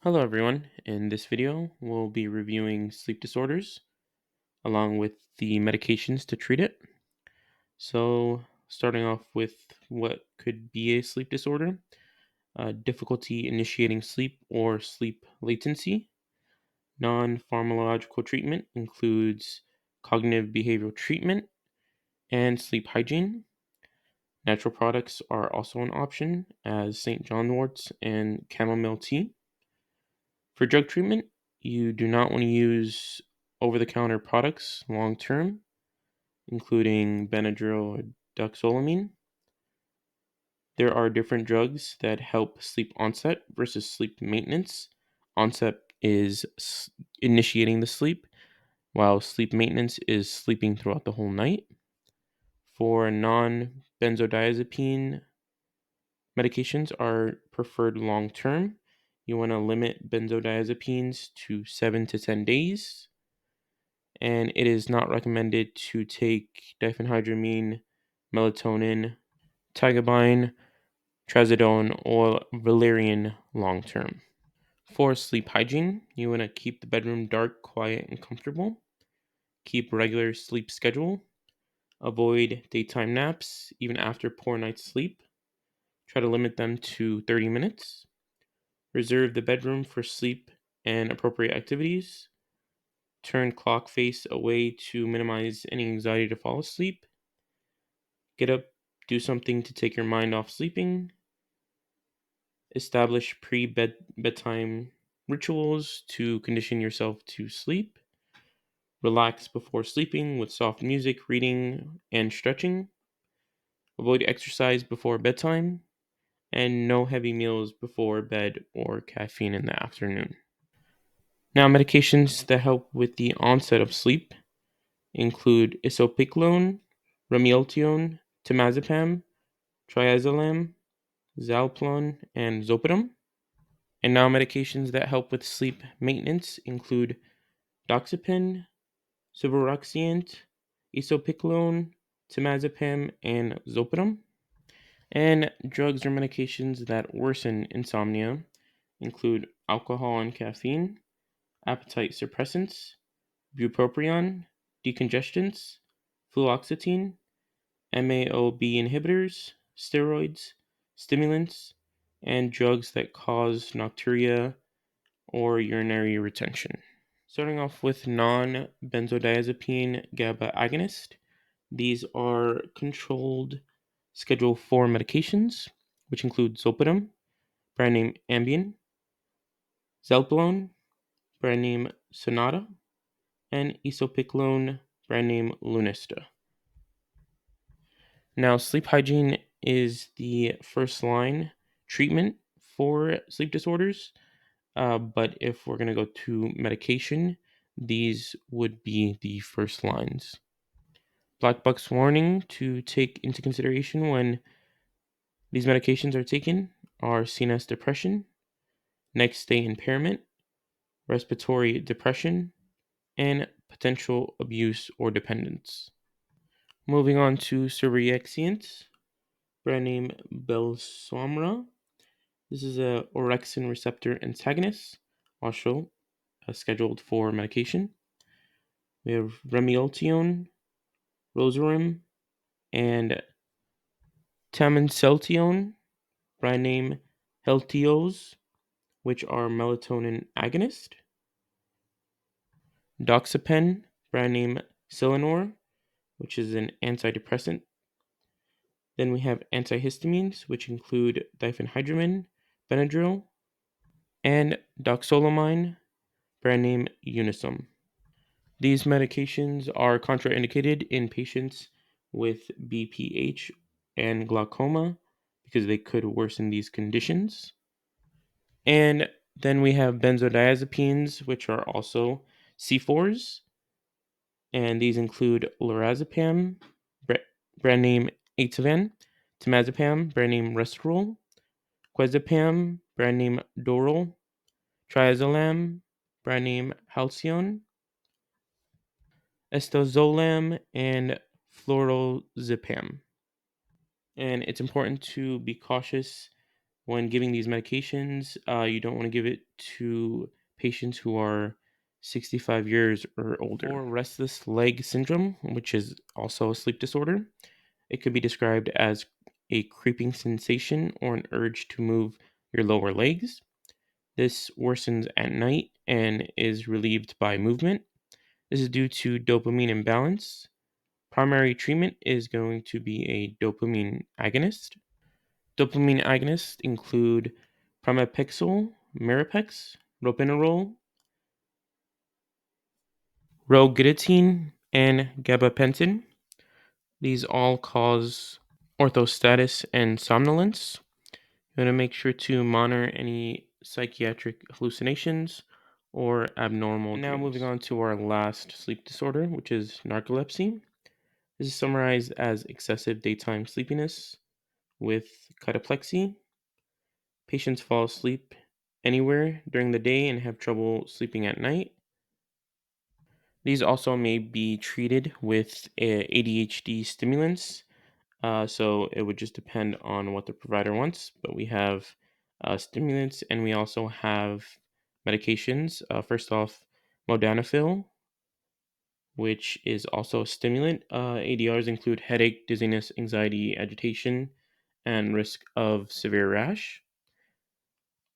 Hello everyone. In this video, we'll be reviewing sleep disorders along with the medications to treat it. So, starting off with what could be a sleep disorder, difficulty initiating sleep or sleep latency. Non-pharmacological treatment includes cognitive behavioral treatment and sleep hygiene. Natural products are also an option as St. John worts and chamomile tea. For drug treatment, you do not want to use over the counter products long term, including Benadryl or doxolamine. There are different drugs that help sleep onset versus sleep maintenance. Onset is initiating the sleep, while sleep maintenance is sleeping throughout the whole night. For non benzodiazepine medications are preferred long term. You want to limit benzodiazepines to 7 to 10 days, and it is not recommended to take diphenhydramine, melatonin, tigabayne, trazodone, or valerian long term. For sleep hygiene, you want to keep the bedroom dark, quiet, and comfortable. Keep regular sleep schedule. Avoid daytime naps even after poor night's sleep. Try to limit them to 30 minutes. Reserve the bedroom for sleep and appropriate activities. Turn clock face away to minimize any anxiety to fall asleep. Get up, do something to take your mind off sleeping. Establish bedtime rituals to condition yourself to sleep. Relax before sleeping with soft music, reading, and stretching. Avoid exercise before bedtime. And no heavy meals before bed or caffeine in the afternoon. Now, medications that help with the onset of sleep include isopicolone, ramieltione, temazepam, triazolam, Zalplon, and Zopidem. And now medications that help with sleep maintenance include doxepin, suvorexant, isopicolone, temazepam, and Zopidem. And drugs or medications that worsen insomnia include alcohol and caffeine, appetite suppressants, bupropion, decongestants, fluoxetine, MAOB inhibitors, steroids, stimulants, and drugs that cause nocturia or urinary retention. Starting off with non benzodiazepine GABA agonist, these are controlled Schedule 4 medications, which include zolpidem, brand name Ambien, Zelplone, brand name Sonata, and isopicolone, brand name Lunesta. Now, sleep hygiene is the first line treatment for sleep disorders, but if we're going to go to medication, these would be the first lines. Black box warning to take into consideration when these medications are taken are CNS depression, next day impairment, respiratory depression, and potential abuse or dependence. Moving on to Suvorexant, brand name Belsomra. This is a orexin receptor antagonist, also scheduled for medication. We have Remieltione, Rosarim, and Tamanceltione, brand name Heltiose, which are melatonin agonist. Doxapen, brand name Selenor, which is an antidepressant. Then we have antihistamines, which include diphenhydramine, Benadryl, and doxolamine, brand name Unisum. These medications are contraindicated in patients with BPH and glaucoma because they could worsen these conditions. And then we have benzodiazepines, which are also C4s, and these include lorazepam, brand name Ativan, temazepam, brand name Restorol, quezepam, brand name Dorol, triazolam, brand name Halcyon, estazolam, and fluorazepam. And it's important to be cautious When giving these medications, you don't want to give it to patients who are 65 years or older. For restless leg syndrome, which is also a sleep disorder, it could be described as a creeping sensation or an urge to move your lower legs. This worsens at night and is relieved by movement. This is due to dopamine imbalance. Primary treatment is going to be a dopamine agonist. Dopamine agonists include pramipexole, Mirapex, ropinirole, rogiditine, and gabapentin. These all cause orthostatus and somnolence. You want to make sure to monitor any psychiatric hallucinations or abnormal dreams. Now moving on to our last sleep disorder, which is narcolepsy. This is summarized as excessive daytime sleepiness with cataplexy. Patients fall asleep anywhere during the day and have trouble sleeping at night. These also may be treated with ADHD stimulants. So it would just depend on what the provider wants. But we have stimulants and we also have medications. First off, modafinil, which is also a stimulant. ADRs include headache, dizziness, anxiety, agitation, and risk of severe rash.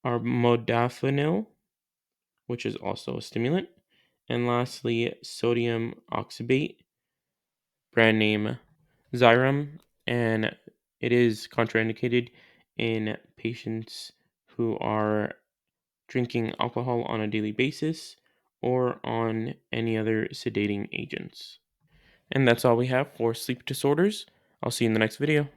Our modafinil, which is also a stimulant. And lastly, sodium oxybate, brand name Xyrem, and it is contraindicated in patients who are drinking alcohol on a daily basis or on any other sedating agents. And that's all we have for sleep disorders. I'll see you in the next video.